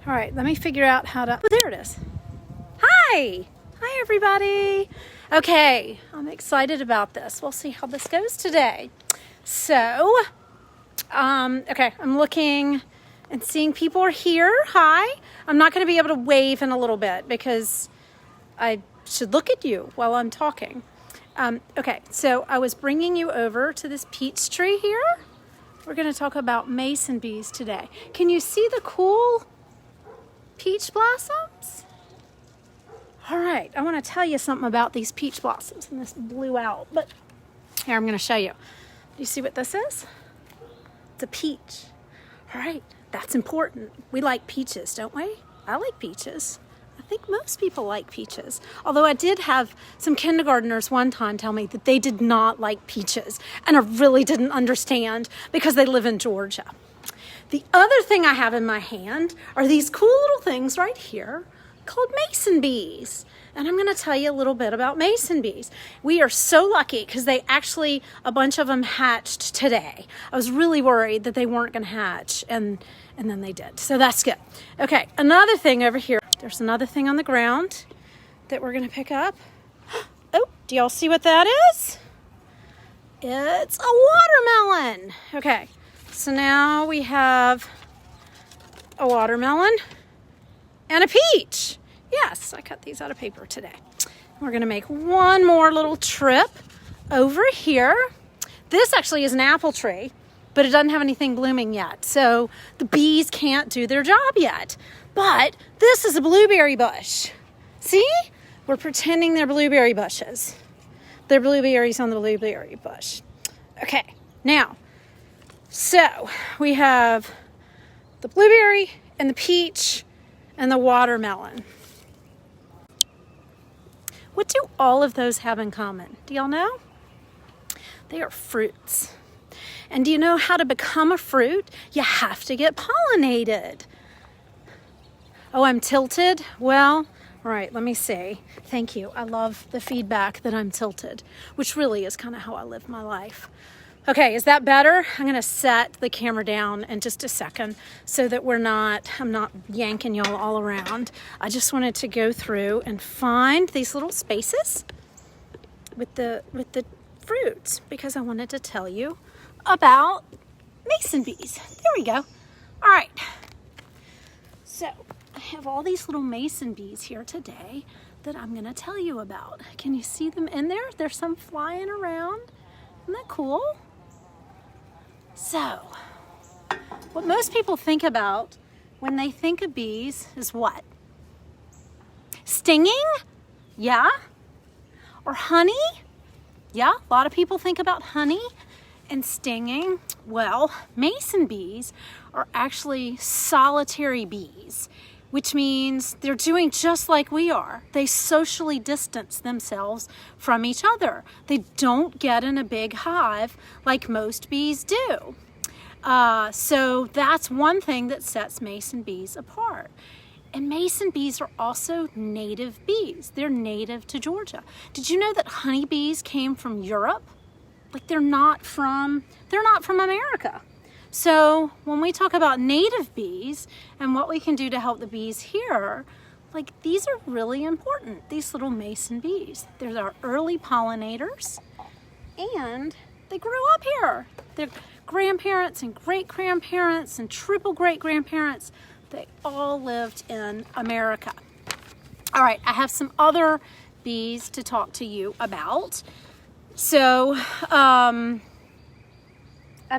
All right, let me figure out how to, oh, there it is. Hi everybody. Okay, I'm excited about this. We'll see how this goes today. So, okay, I'm looking and seeing people are here. Hi. I'm not going to be able to wave in a little bit because I should look at you while I'm talking. Okay, so I was bringing you over to this peach tree here. We're going to talk about mason bees today. Can you see the cool peach blossoms? All right, I want to tell you something about these peach blossoms, and this blew out, but here, I'm going to show you. Do you see what this is? It's a peach. All right, that's important. We like peaches, don't we? I like peaches. I think most people like peaches. Although I did have some kindergartners one time tell me that they did not like peaches, and I really didn't understand because they live in Georgia. The other thing I have in my hand are these cool little things right here called mason bees. And I'm going to tell you a little bit about mason bees. We are so lucky because a bunch of them hatched today. I was really worried that they weren't going to hatch, and then they did. So that's good. Okay, another thing over here. There's another thing on the ground that we're going to pick up. Oh, do y'all see what that is? It's a watermelon. Okay, so now we have a watermelon and a peach. Yes, I cut these out of paper today. We're going to make one more little trip over here. This actually is an apple tree, but it doesn't have anything blooming yet. So the bees can't do their job yet. But this is a blueberry bush. See? We're pretending they're blueberry bushes. They're blueberries on the blueberry bush. Okay, now, so we have the blueberry and the peach and the watermelon. What do all of those have in common? Do y'all know? They are fruits. And do you know how to become a fruit? You have to get pollinated. Oh, I'm tilted? Well, all right, let me see. Thank you. I love the feedback that I'm tilted, which really is kind of how I live my life. Okay, is that better? I'm going to set the camera down in just a second so that I'm not yanking y'all all around. I just wanted to go through and find these little spaces with the fruits because I wanted to tell you about mason bees. There we go. All right. So I have all these little mason bees here today that I'm going to tell you about. Can you see them in there? There's some flying around. Isn't that cool? So, what most people think about when they think of bees is what? Stinging? Yeah. Or honey? Yeah, a lot of people think about honey and stinging. Well, mason bees are actually solitary bees, which means they're doing just like we are. They socially distance themselves from each other. They don't get in a big hive like most bees do. So that's one thing that sets mason bees apart. And mason bees are also native bees. They're native to Georgia. Did you know that honeybees came from Europe? Like they're not from America. So when we talk about native bees and what we can do to help the bees here, like these are really important, these little mason bees. They're our early pollinators and they grew up here. Their grandparents and great-grandparents and triple great-grandparents, they all lived in America. All right, I have some other bees to talk to you about. So, I've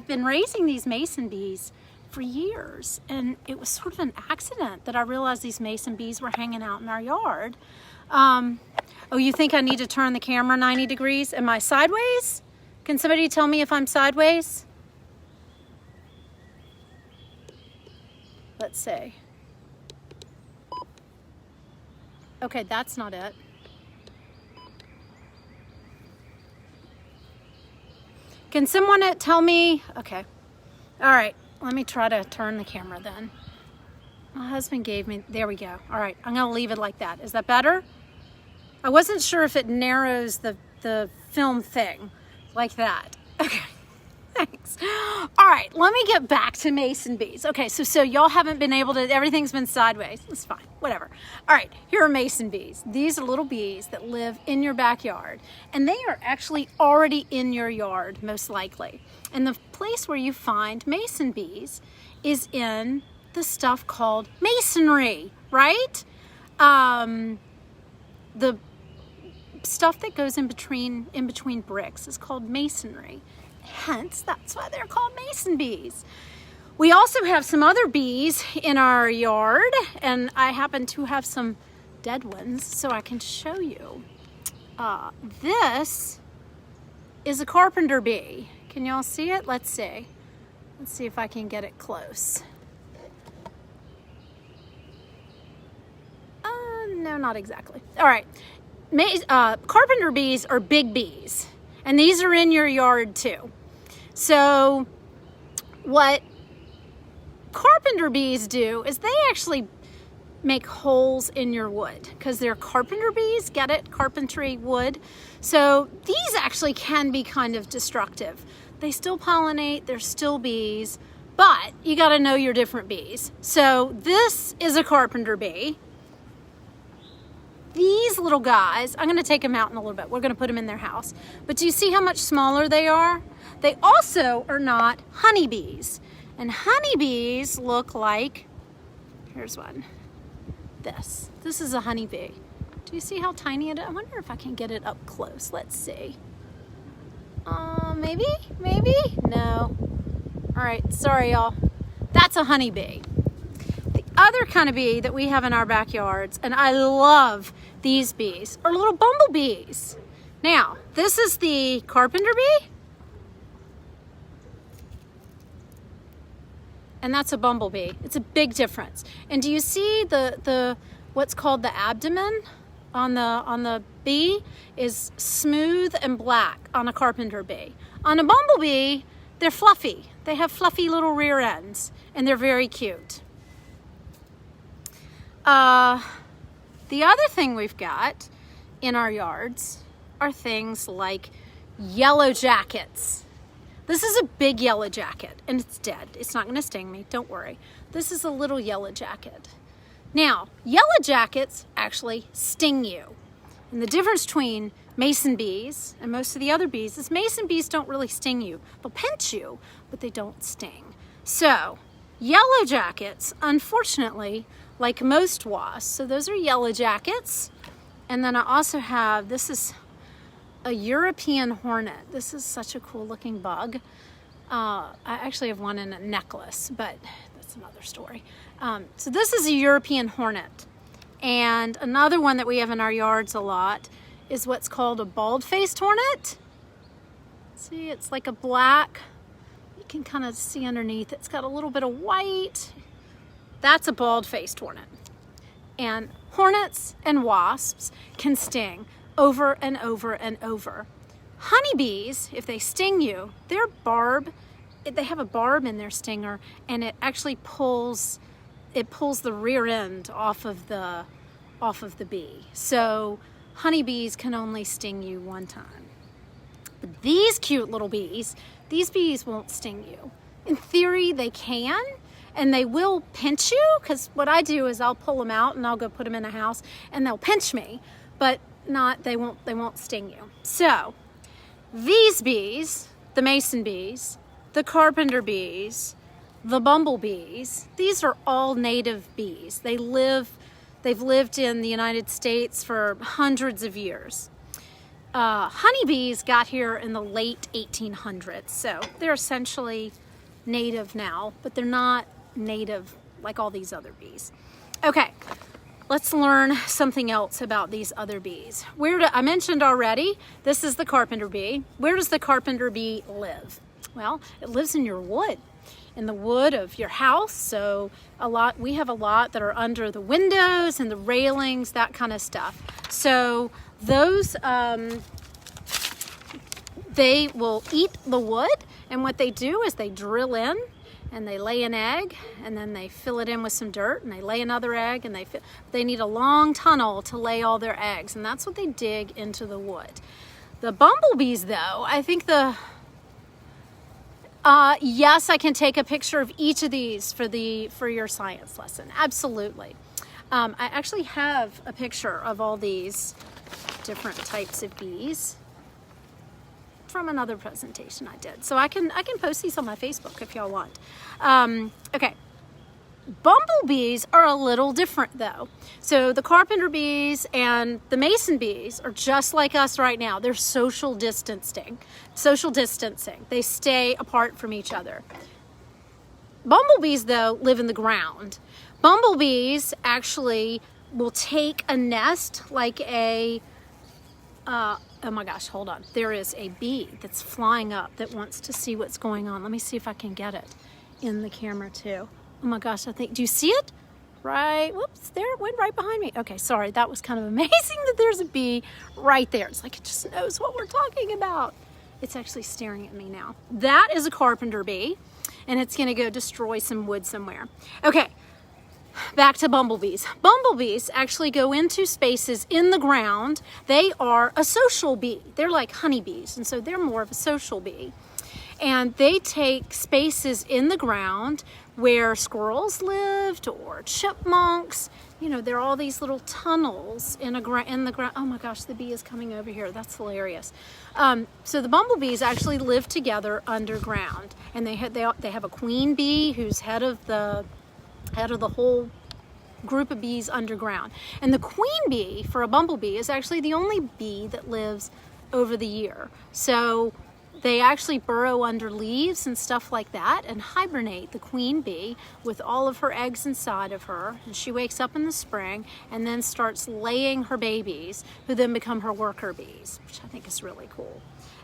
been raising these mason bees for years, and it was sort of an accident that I realized these mason bees were hanging out in our yard. Oh, you think I need to turn the camera 90 degrees? Am I sideways? Can somebody tell me if I'm sideways? Let's see. Okay, that's not it. Can someone tell me? Okay. All right. Let me try to turn the camera then. My husband gave me, there we go. All right. I'm going to leave it like that. Is that better? I wasn't sure if it narrows the film thing like that. Okay. Thanks. All right, let me get back to mason bees. Okay, so y'all haven't been able to, everything's been sideways. It's fine, whatever. All right, here are mason bees. These are little bees that live in your backyard, and they are actually already in your yard, most likely. And the place where you find mason bees is in the stuff called masonry, right? The stuff that goes in between bricks is called masonry. Hence, that's why they're called mason bees. We also have some other bees in our yard, and I happen to have some dead ones, so I can show you. This is a carpenter bee. Can y'all see it? Let's see. Let's see if I can get it close. No, not exactly. All right. Carpenter bees are big bees, and these are in your yard too. So what carpenter bees do is they actually make holes in your wood because they're carpenter bees. Get it? Carpentry wood. So these actually can be kind of destructive. They still pollinate, they're still bees, but you got to know your different bees. So this is a carpenter bee. These little guys, I'm going to take them out in a little bit. We're going to put them in their house. But do you see how much smaller they are? They also are not honeybees. And honeybees look like, here's one, this. This is a honeybee. Do you see how tiny it is? I wonder if I can get it up close. Let's see. Maybe? No. All right, sorry y'all. That's a honeybee. The other kind of bee that we have in our backyards, and I love these bees, are little bumblebees. Now, this is the carpenter bee, and that's a bumblebee. It's a big difference. And do you see the what's called the abdomen on the bee is smooth and black on a carpenter bee. On a bumblebee, they're fluffy. They have fluffy little rear ends, and they're very cute. The other thing we've got in our yards are things like yellow jackets. This is a big yellow jacket, and it's dead. It's not going to sting me, don't worry. This is a little yellow jacket. Now, yellow jackets actually sting you. And the difference between mason bees and most of the other bees is mason bees don't really sting you. They'll pinch you, but they don't sting. So, yellow jackets, unfortunately, like most wasps, so those are yellow jackets. And then I also have, this is a European hornet. This is such a cool looking bug. I actually have one in a necklace, but that's another story. So this is a European hornet. And another one that we have in our yards a lot is what's called a bald-faced hornet. See, it's like a black, you can kind of see underneath. It's got a little bit of white. That's a bald-faced hornet. And hornets and wasps can sting over and over and over. Honeybees, if they sting you, their barb, they have a barb in their stinger, and it actually pulls the rear end off of the bee. So honeybees can only sting you one time. But these cute little bees, these bees won't sting you. In theory, they can, and they will pinch you, because what I do is I'll pull them out and I'll go put them in a house and they'll pinch me, but they won't sting you. So these bees, the mason bees, the carpenter bees, the bumblebees, these are all native bees. They've lived in the United States for hundreds of years. Honeybees got here in the late 1800s, so they're essentially native now, but they're not native like all these other bees. Okay, let's learn something else about these other bees. I mentioned already, this is the carpenter bee. Where does the carpenter bee live? Well, it lives in your wood. In the wood of your house. So we have a lot that are under the windows and the railings, that kind of stuff. So those, they will eat the wood, and what they do is they drill in and they lay an egg, and then they fill it in with some dirt, and they lay another egg, and they need a long tunnel to lay all their eggs, and that's what they dig into the wood. The bumblebees, though, I think Yes, I can take a picture of each of these for your science lesson. Absolutely. I actually have a picture of all these different types of bees from another presentation I did. So I can post these on my Facebook if y'all want. Okay. Bumblebees are a little different though. So the carpenter bees and the mason bees are just like us right now. They're social distancing. They stay apart from each other. Bumblebees though live in the ground. Bumblebees actually will take a nest like a, oh my gosh, hold on. There is a bee that's flying up that wants to see what's going on. Let me see if I can get it in the camera too. Oh my gosh, do you see it? Right, whoops, there it went right behind me. Okay, sorry, that was kind of amazing that there's a bee right there. It's like it just knows what we're talking about. It's actually staring at me now. That is a carpenter bee, and it's gonna go destroy some wood somewhere. Okay, back to bumblebees. Bumblebees actually go into spaces in the ground. They are a social bee. They're like honeybees, and so they're more of a social bee. And they take spaces in the ground where squirrels lived or chipmunks. You know, there are all these little tunnels in the ground. Oh my gosh, the bee is coming over here. That's hilarious. So the bumblebees actually live together underground, and they have a queen bee who's head of the whole group of bees underground. And the queen bee for a bumblebee is actually the only bee that lives over the year. So they actually burrow under leaves and stuff like that and hibernate, the queen bee, with all of her eggs inside of her. And she wakes up in the spring and then starts laying her babies, who then become her worker bees, which I think is really cool.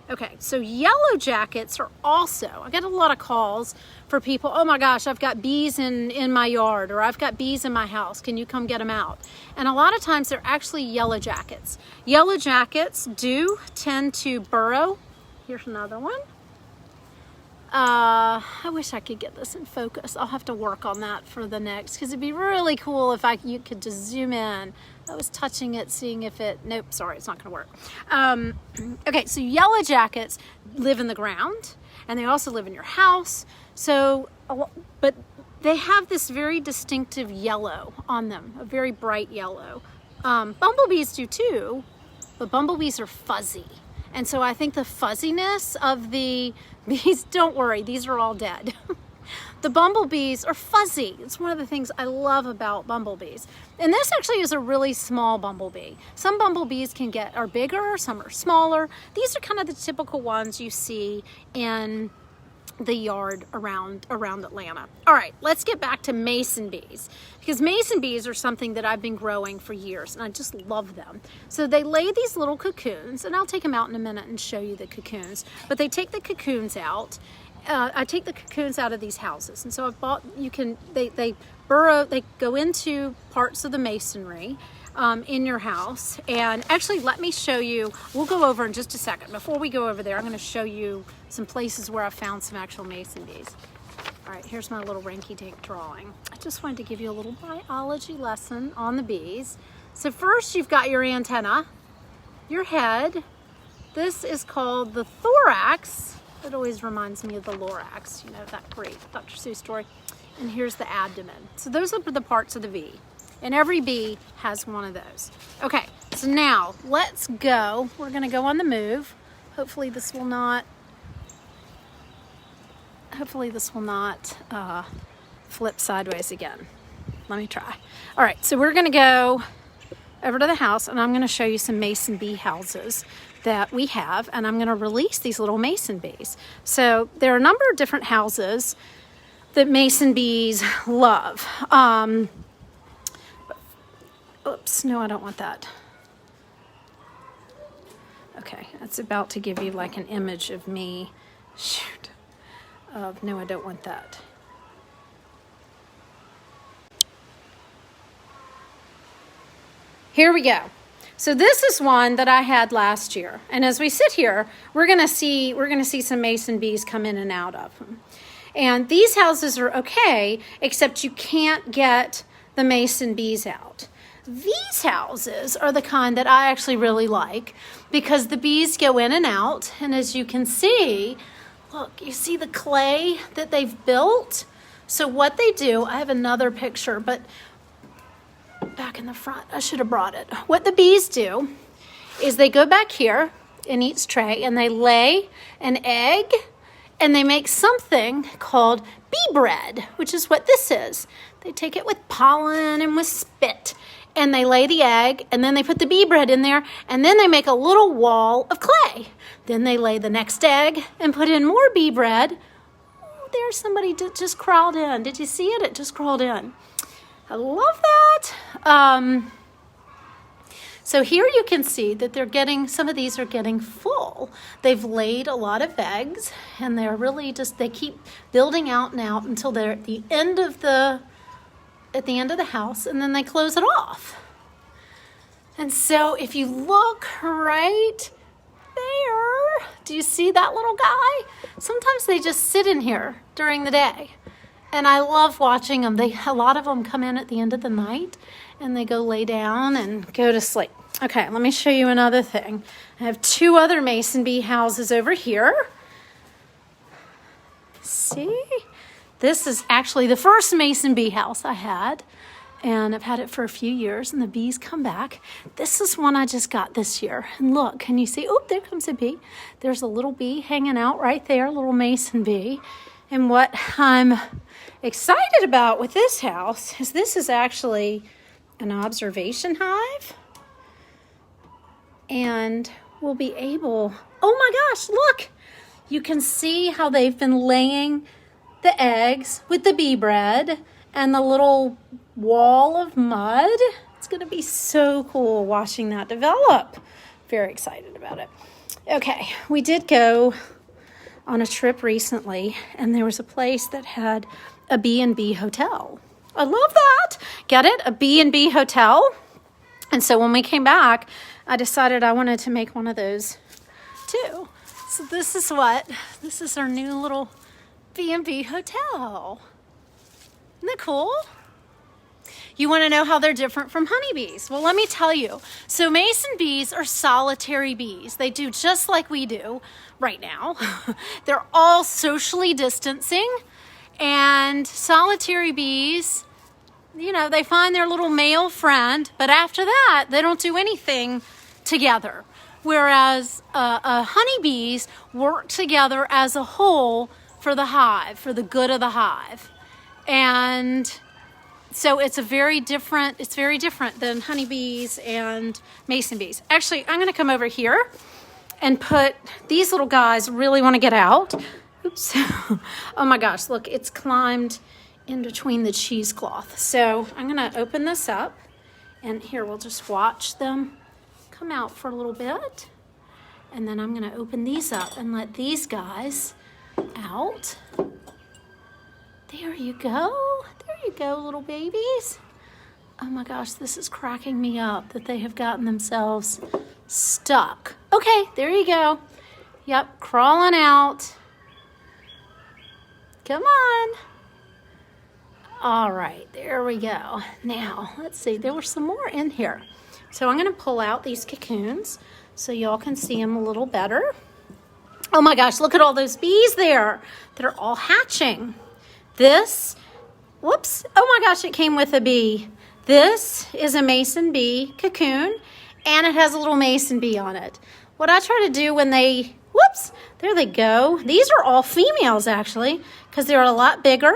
Okay, so yellow jackets are also, I get a lot of calls for people, oh my gosh, I've got bees in my yard, or I've got bees in my house, can you come get them out? And a lot of times they're actually yellow jackets. Yellow jackets do tend to burrow. Here's another one. I wish I could get this in focus. I'll have to work on that for the next, because it'd be really cool if you could just zoom in. I was touching it, seeing if nope, sorry, it's not gonna work. Okay, so yellow jackets live in the ground, and they also live in your house. So, but they have this very distinctive yellow on them, a very bright yellow. Bumblebees do too, but bumblebees are fuzzy. And so I think the fuzziness of the bees, don't worry, these are all dead. The bumblebees are fuzzy. It's one of the things I love about bumblebees. And this actually is a really small bumblebee. Some bumblebees are bigger, some are smaller. These are kind of the typical ones you see in the yard around Atlanta. All right, let's get back to mason bees, because mason bees are something that I've been growing for years, and I just love them. So they lay these little cocoons, and I'll take them out in a minute and show you the cocoons, but they take the cocoons out. I take the cocoons out of these houses, and so I've bought, they burrow, they go into parts of the masonry in your house. And actually, let me show you, we'll go over in just a second. Before we go over there, I'm going to show you some places where I found some actual mason bees. All right, here's my little rinky-dink drawing. I just wanted to give you a little biology lesson on the bees. So first, you've got your antenna, your head. This is called the thorax. It always reminds me of the Lorax, you know, that great Dr. Seuss story. And here's the abdomen. So those are the parts of the bee. And every bee has one of those. Okay, so now let's go. We're gonna go on the move. Hopefully this will not flip sideways again. Let me try. All right, so we're gonna go over to the house, and I'm gonna show you some mason bee houses that we have, and I'm gonna release these little mason bees. So there are a number of different houses that mason bees love. Oops, no, I don't want that. Okay, it's about to give you like an image of me. Shoot. No, I don't want that. Here we go. So this is one that I had last year. And as we sit here, we're gonna see some mason bees come in and out of them. And these houses are okay, except you can't get the mason bees out. These houses are the kind that I actually really like, because the bees go in and out, and as you can see, Look, you see the clay that they've built? So what they do, I have another picture, but back in the front, I should have brought it. What the bees do is they go back here in each tray and they lay an egg and they make something called bee bread, which is what this is. They take it with pollen and with spit and they lay the egg and then they put the bee bread in there and then they make a little wall of clay. Then they lay the next egg and put in more bee bread. Oh, there's somebody just crawled in. Did you see it? It just crawled in. I love that. So here you can see that some of these are getting full. They've laid a lot of eggs and they're really they keep building out and out until they're at the end of the house and then they close it off. And so if you look right there, do you see that little guy? Sometimes they just sit in here during the day. And I love watching them. A lot of them come in at the end of the night and they go lay down and go to sleep. Okay, let me show you another thing. I have 2 other mason bee houses over here. See? This is actually the first mason bee house I had. And I've had it for a few years and the bees come back. This is one I just got this year. And look, can you see? Oh, there comes a bee. There's a little bee hanging out right there, a little mason bee. And what I'm excited about with this house is this is actually an observation hive. And we'll be able, oh my gosh, look. You can see how they've been laying the eggs with the bee bread and the little wall of mud. It's going to be so cool watching that develop. Very excited about it. Okay, we did go on a trip recently and there was a place that had a B&B hotel. I love that. Get it? A B&B hotel. And so when we came back, I decided I wanted to make one of those too. So this is our new little B&B hotel. Isn't that cool? You want to know how they're different from honeybees? Well, let me tell you. So mason bees are solitary bees. They do just like we do right now. They're all socially distancing. And solitary bees, they find their little male friend. But after that, they don't do anything together. Whereas honeybees work together as a whole for the hive, for the good of the hive. And so it's very different than honeybees and mason bees. Actually, I'm going to come over here and put these little guys really want to get out. Oops. Oh my gosh, look, it's climbed in between the cheesecloth. So I'm going to open this up and here we'll just watch them come out for a little bit. And then I'm going to open these up and let these guys out. There you go. There you go, little babies. Oh my gosh, this is cracking me up that they have gotten themselves stuck. Okay, there you go. Yep, crawling out. Come on. All right, there we go. Now, let's see, there were some more in here. So I'm gonna pull out these cocoons so y'all can see them a little better. Oh my gosh, look at all those bees there. They're all hatching. Whoops, oh my gosh, it came with a bee. This is a mason bee cocoon, and it has a little mason bee on it. What I try to do when whoops, there they go. These are all females, actually, because they're a lot bigger.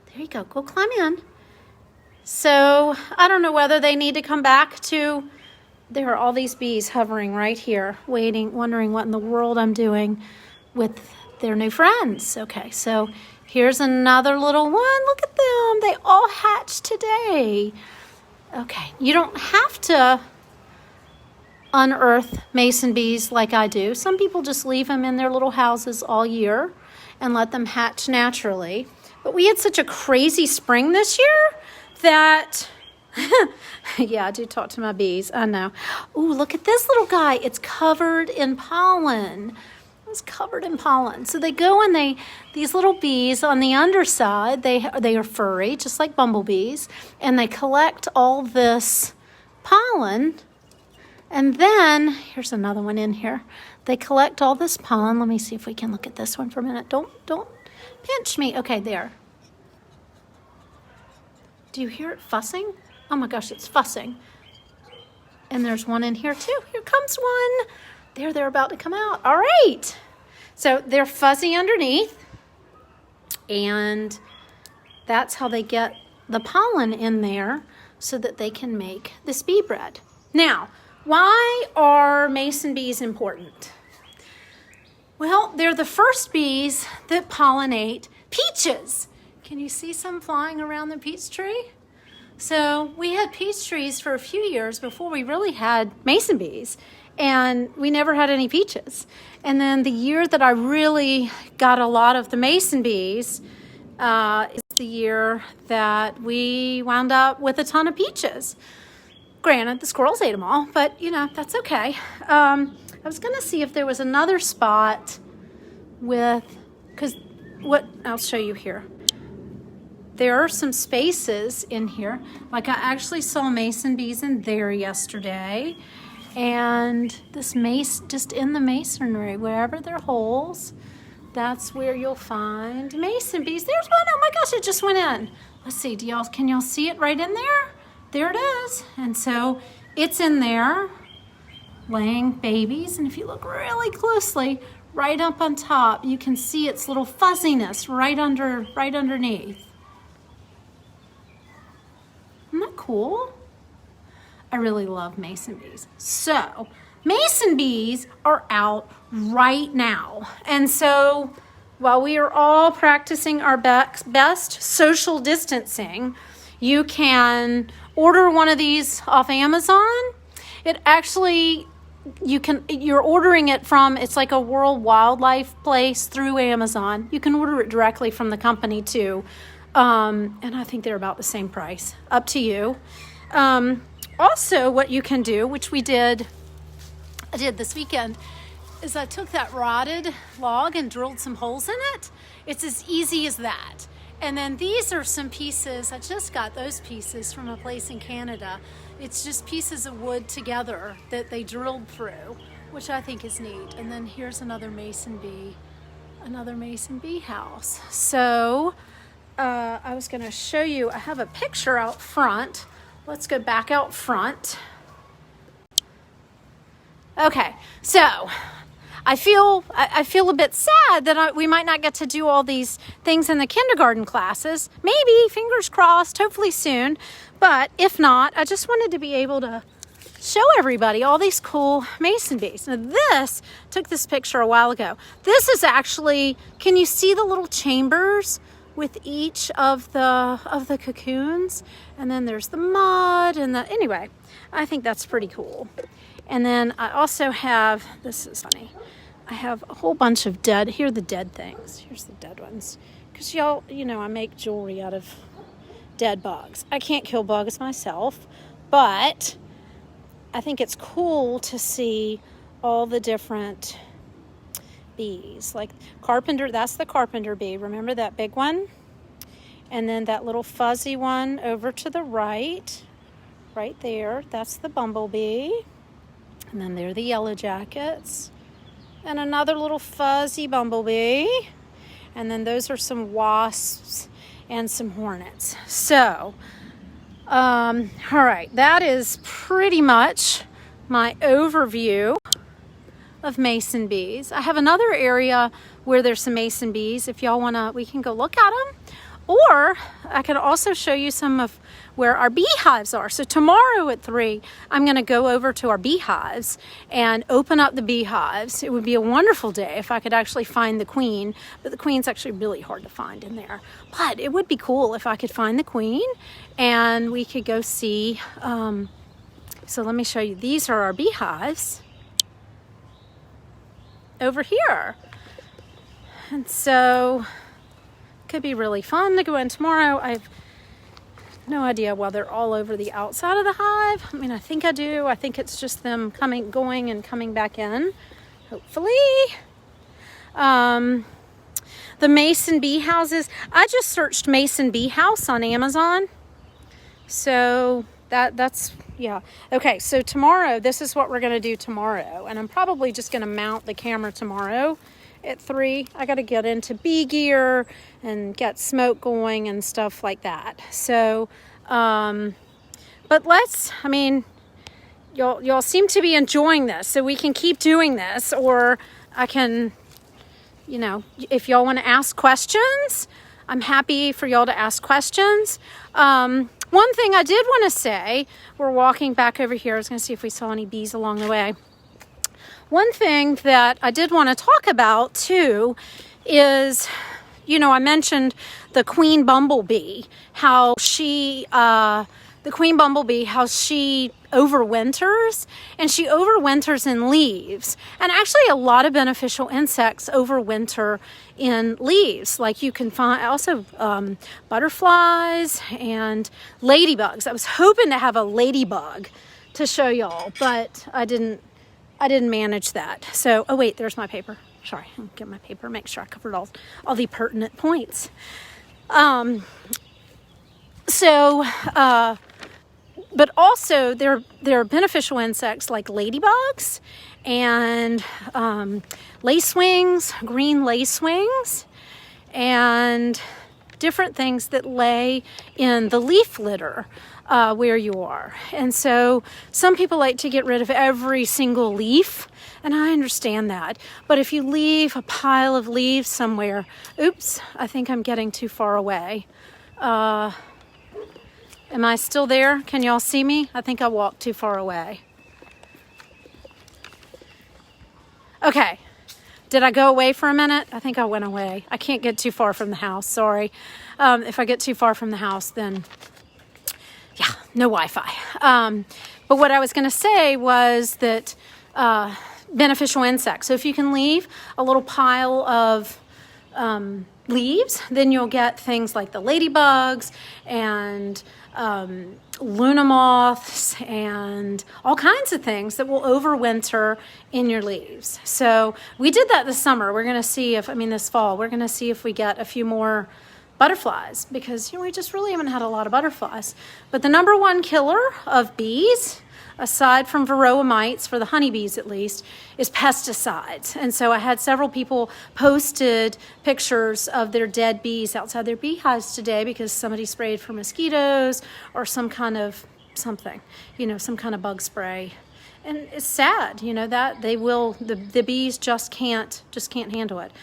There you go, go climb in. So, I don't know whether they need to come back to, there are all these bees hovering right here, waiting, wondering what in the world I'm doing with their new friends. Okay, so here's another little one. Look at them. They all hatched today. Okay, you don't have to unearth mason bees like I do. Some people just leave them in their little houses all year and let them hatch naturally. But we had such a crazy spring this year that, yeah, I do talk to my bees. I know. Ooh, look at this little guy. It's covered in pollen. It's covered in pollen. So they go and these little bees on the underside, they are furry, just like bumblebees, and they collect all this pollen. And then, here's another one in here. they collect all this pollen. Let me see if we can look at this one for a minute. Don't pinch me. Okay, there. Do you hear it fussing? Oh my gosh, it's fussing. And there's one in here too. Here comes one. There, they're about to come out. All right. So they're fuzzy underneath. And that's how they get the pollen in there so that they can make this bee bread. Now, why are mason bees important? Well, they're the first bees that pollinate peaches. Can you see some flying around the peach tree? So we had peach trees for a few years before we really had mason bees, and we never had any peaches. And then the year that I really got a lot of the mason bees is the year that we wound up with a ton of peaches. Granted, the squirrels ate them all, but you know, that's okay. I was gonna see if there was another spot I'll show you here. There are some spaces in here. Like I actually saw mason bees in there yesterday. And this just in the masonry, wherever there are holes, that's where you'll find mason bees. There's one. Oh my gosh, it just went in. Let's see, can y'all see it right in there? There it is. And so it's in there laying babies. And if you look really closely, right up on top, you can see its little fuzziness right underneath. Isn't that cool? I really love mason bees. So mason bees are out right now. And so while we are all practicing our best social distancing, you can order one of these off Amazon. It actually, you're ordering it from, it's like a World Wildlife place through Amazon. You can order it directly from the company too. And I think they're about the same price, up to you. Also, what you can do, which I did this weekend, is I took that rotted log and drilled some holes in it. It's as easy as that. And then these are some pieces, I just got those pieces from a place in Canada. It's just pieces of wood together that they drilled through, which I think is neat. And then here's another mason bee house. So I was gonna show you, I have a picture out front. Let's go back out front. Okay, so I feel a bit sad that we might not get to do all these things in the kindergarten classes. Maybe, fingers crossed, hopefully soon. But if not, I just wanted to be able to show everybody all these cool mason bees. Now took this picture a while ago. This is actually, can you see the little chambers with each of the cocoons? And then there's the mud anyway, I think that's pretty cool. And then I also have, this is funny, I have a whole bunch of here are the dead things. Here's the dead ones. Because y'all, I make jewelry out of dead bugs. I can't kill bugs myself, but I think it's cool to see all the different bees. Like carpenter, that's the carpenter bee. Remember that big one? And then that little fuzzy one over to the right there, that's the bumblebee. And then there are the yellow jackets. And another little fuzzy bumblebee. And then those are some wasps and some hornets. So, all right, that is pretty much my overview of mason bees. I have another area where there's some mason bees. If y'all wanna, we can go look at them. Or I can also show you some of where our beehives are. So tomorrow at 3, I'm gonna go over to our beehives and open up the beehives. It would be a wonderful day if I could actually find the queen, but the queen's actually really hard to find in there. But it would be cool if I could find the queen and we could go see. So let me show you. These are our beehives over here. And so could be really fun to go in tomorrow. I've no idea why they're all over the outside of the hive. I mean, I think I do. I think it's just them going and coming back in, hopefully. The mason bee houses. I just searched mason bee house on Amazon. So that's, yeah. Okay, so tomorrow, this is what we're going to do tomorrow. And I'm probably just going to mount the camera tomorrow at 3. I got to get into bee gear and get smoke going and stuff like that. So, but I mean, y'all seem to be enjoying this, so we can keep doing this, or I can, you know, if y'all want to ask questions, I'm happy for y'all to ask questions. One thing I did want to say, we're walking back over here. I was going to see if we saw any bees along the way. One thing that I did want to talk about too is, you know, I mentioned the queen bumblebee, how she overwinters, and she overwinters in leaves. And actually a lot of beneficial insects overwinter in leaves. Like you can find also butterflies and ladybugs. I was hoping to have a ladybug to show y'all, but I didn't manage that. So, oh wait, there's my paper. Sorry, I'll get my paper, make sure I covered all the pertinent points. But also there are beneficial insects like ladybugs and lacewings, green lacewings, and different things that lay in the leaf litter where you are. And so some people like to get rid of every single leaf, and I understand that. But if you leave a pile of leaves somewhere, oops, I think I'm getting too far away. Am I still there? Can y'all see me? I think I walked too far away. Okay. Did I go away for a minute? I think I went away. I can't get too far from the house. Sorry. If I get too far from the house, then yeah, no Wi-Fi. But what I was going to say was that beneficial insects. So if you can leave a little pile of leaves, then you'll get things like the ladybugs and luna moths and all kinds of things that will overwinter in your leaves. So we did that this summer. We're going to see this fall, we're going to see if we get a few more butterflies, because, you know, we just really haven't had a lot of butterflies. But the number one killer of bees, aside from varroa mites, for the honeybees at least, is pesticides. And so I had several people posted pictures of their dead bees outside their beehives today because somebody sprayed for mosquitoes or some kind of something, you know, some kind of bug spray. And it's sad, you know, that the bees just can't handle it.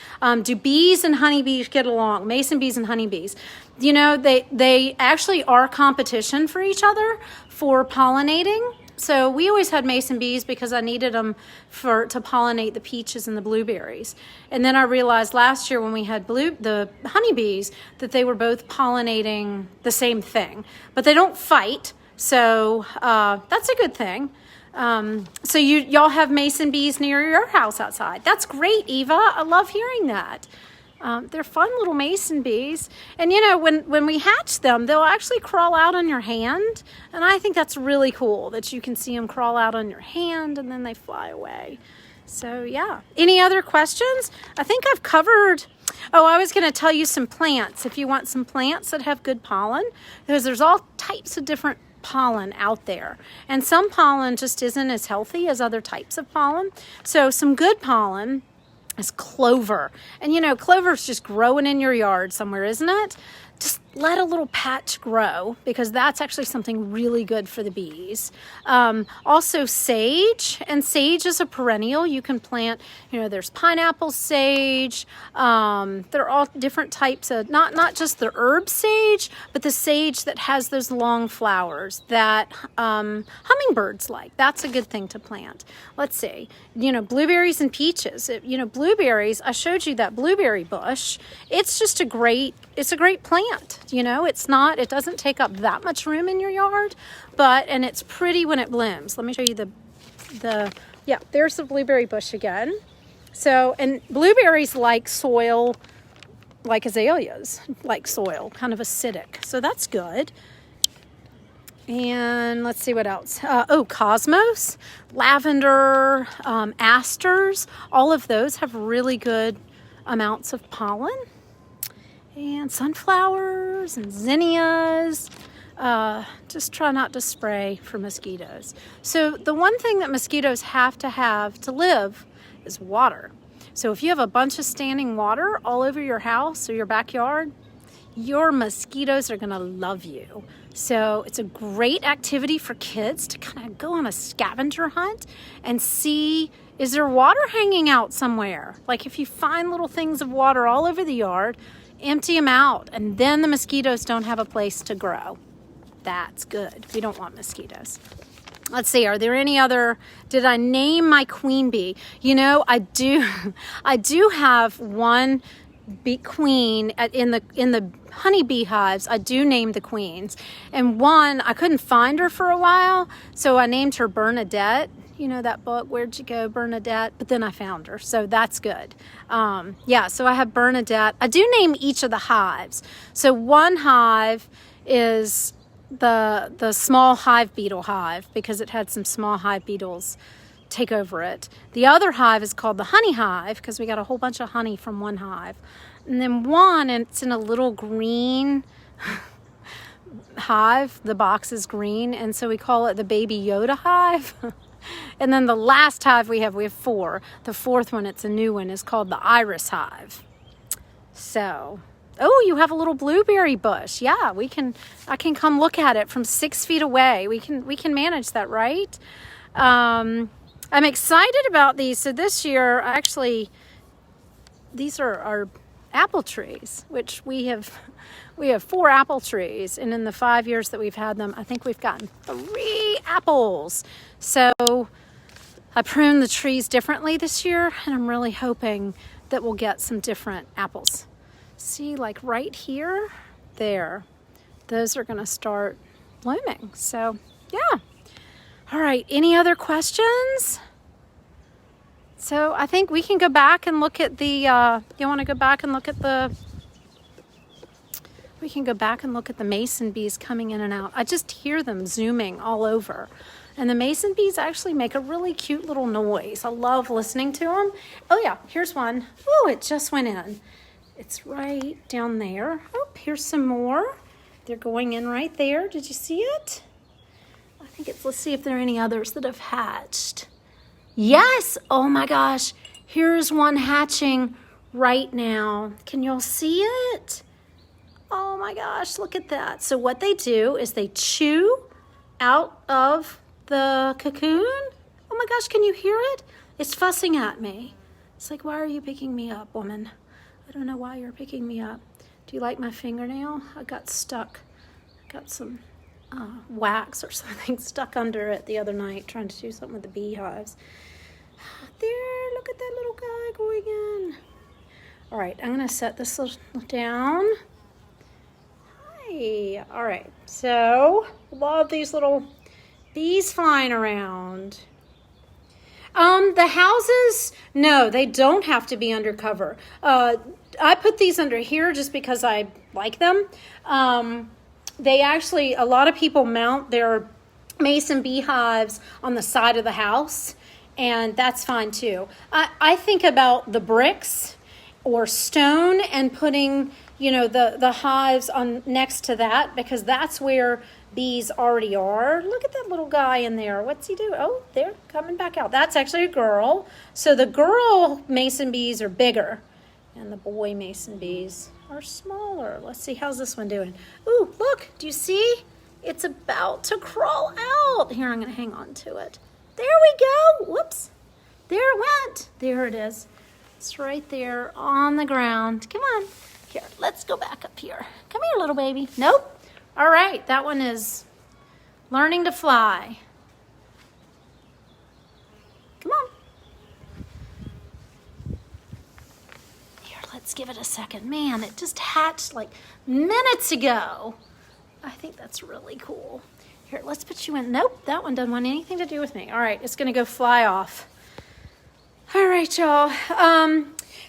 Do bees and honeybees get along? Mason bees and honeybees. You know, they actually are competition for each other for pollinating. So we always had mason bees because I needed them to pollinate the peaches and the blueberries. And then I realized last year when we had the honeybees that they were both pollinating the same thing, but they don't fight. So that's a good thing. So y'all have mason bees near your house outside. That's great, Eva. I love hearing that. They're fun little mason bees. And you know, when we hatch them, they'll actually crawl out on your hand. And I think that's really cool that you can see them crawl out on your hand and then they fly away. So yeah. Any other questions? I think I've covered. Oh, I was going to tell you some plants. If you want some plants that have good pollen, because there's all types of different pollen out there, and some pollen just isn't as healthy as other types of pollen. So some good pollen is clover. And you know, clover's just growing in your yard somewhere, isn't it? Just let a little patch grow, because that's actually something really good for the bees. Also sage, and sage is a perennial. You can plant, you know, there's pineapple sage. There are all different types of, not just the herb sage, but the sage that has those long flowers that hummingbirds like. That's a good thing to plant. Let's see, you know, blueberries and peaches. You know, blueberries, I showed you that blueberry bush. It's just a great plant. You know, it doesn't take up that much room in your yard, and it's pretty when it blooms. Let me show you yeah, there's the blueberry bush again. So, and blueberries like soil, like azaleas, like soil, kind of acidic. So that's good. And let's see what else. Cosmos, lavender, asters, all of those have really good amounts of pollen. And sunflowers and zinnias. Just try not to spray for mosquitoes. So the one thing that mosquitoes have to live is water. So if you have a bunch of standing water all over your house or your backyard, your mosquitoes are gonna love you. So it's a great activity for kids to kind of go on a scavenger hunt and see, is there water hanging out somewhere? Like if you find little things of water all over the yard, empty them out, and then the mosquitoes don't have a place to grow. That's good. We don't want mosquitoes. Let's see, are there any other, did I name my queen bee? You know, I do have one bee queen in the honeybee hives. I do name the queens. And one, I couldn't find her for a while, so I named her Bernadette. You know that book, Where'd You Go, Bernadette? But then I found her, so that's good. Yeah, so I have Bernadette. I do name each of the hives. So one hive is the small hive beetle hive because it had some small hive beetles take over it. The other hive is called the honey hive because we got a whole bunch of honey from one hive. And then one, and it's in a little green hive. The box is green, and so we call it the Baby Yoda hive. And then the last hive we have 4. The fourth one, it's a new one, is called the Iris hive. So, oh, you have a little blueberry bush. Yeah, I can come look at it from 6 feet away. We can manage that, right? I'm excited about these. So this year, these are our apple trees, which we have 4 apple trees, and in the 5 years that we've had them, I think we've gotten 3 apples. So I pruned the trees differently this year, and I'm really hoping that we'll get some different apples. See, like right here, there, those are gonna start blooming. So yeah. All right, any other questions? So I think we can go back and look at the, you wanna go back and look at we can go back and look at the mason bees coming in and out. I just hear them zooming all over. And the mason bees actually make a really cute little noise. I love listening to them. Oh yeah, here's one. Oh, it just went in. It's right down there. Oh, here's some more. They're going in right there. Did you see it? I think let's see if there are any others that have hatched. Yes, oh my gosh. Here's one hatching right now. Can y'all see it? Oh my gosh, look at that. So what they do is they chew out of the cocoon. Oh my gosh, can you hear it? It's fussing at me. It's like, why are you picking me up, woman? I don't know why you're picking me up. Do you like my fingernail? I got stuck. I got some wax or something stuck under it the other night trying to do something with the beehives. There, look at that little guy going in. All right, I'm gonna set this down. Hi, all right, so love these little bees flying around. The houses, no, they don't have to be undercover. I put these under here just because I like them. They actually, a lot of people mount their mason beehives on the side of the house, and that's fine too. I think about the bricks or stone and putting, you know, the hives on next to that, because that's where bees already are. Look at that little guy in there. What's he do? Oh, they're coming back out. That's actually a girl. So the girl mason bees are bigger, and the boy mason bees are smaller. Let's see, how's this one doing? Ooh, look, do you see? It's about to crawl out. Here, I'm gonna hang on to it. There we go. Whoops. There it went. There it is. It's right there on the ground. Come on. Here, let's go back up here. Come here, little baby. Nope. All right, that one is learning to fly. Come on. Here, let's give it a second. Man, it just hatched like minutes ago. I think that's really cool. Here, let's put you in. Nope, that one doesn't want anything to do with me. All right, it's gonna go fly off. All right, y'all.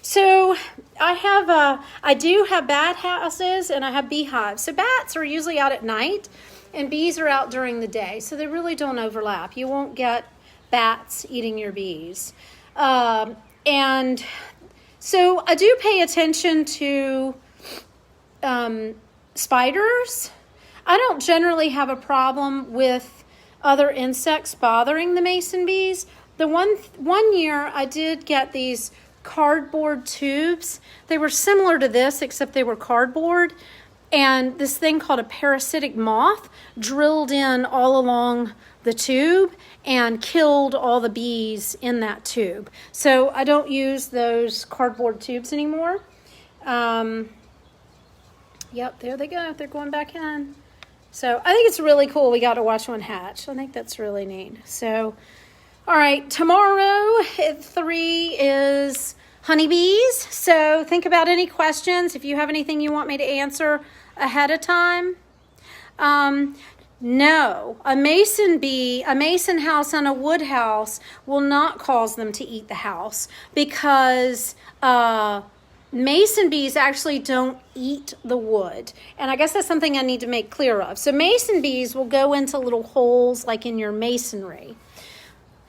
So I do have bat houses and I have beehives. So bats are usually out at night and bees are out during the day. So they really don't overlap. You won't get bats eating your bees. And so I do pay attention to spiders. I don't generally have a problem with other insects bothering the mason bees. The one year I did get these cardboard tubes. They were similar to this, except they were cardboard. And this thing called a parasitic moth drilled in all along the tube and killed all the bees in that tube. So I don't use those cardboard tubes anymore. Yep, there they go. They're going back in. So I think it's really cool we got to watch one hatch. I think that's really neat. So, all right, tomorrow at 3 is honeybees. So think about any questions. If you have anything you want me to answer ahead of time. No, a mason house and a wood house will not cause them to eat the house because mason bees actually don't eat the wood. And I guess that's something I need to make clear of. So mason bees will go into little holes like in your masonry,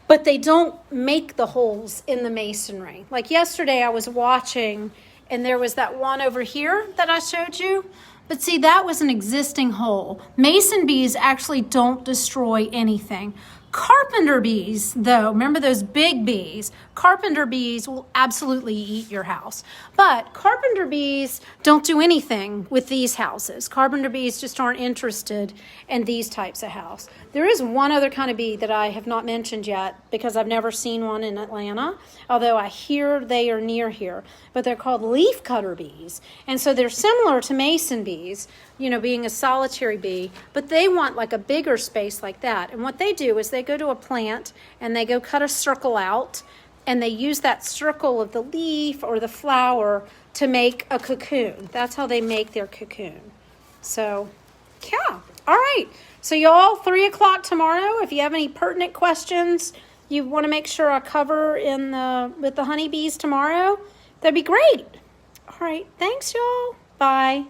but they don't make the holes in the masonry. Like yesterday I was watching and there was that one over here that I showed you. But see, that was an existing hole. Mason bees actually don't destroy anything. Carpenter bees, though, remember those big bees? Carpenter bees will absolutely eat your house. But carpenter bees don't do anything with these houses. Carpenter bees just aren't interested in these types of house. There is one other kind of bee that I have not mentioned yet because I've never seen one in Atlanta, although I hear they are near here. But they're called leafcutter bees. And so they're similar to mason bees, you know, being a solitary bee, but they want like a bigger space like that. And what they do is they go to a plant and they go cut a circle out and they use that circle of the leaf or the flower to make a cocoon. That's how they make their cocoon. So, yeah. All right. So y'all, 3 o'clock tomorrow. If you have any pertinent questions you want to make sure I cover with the honeybees tomorrow, that'd be great. All right. Thanks, y'all. Bye.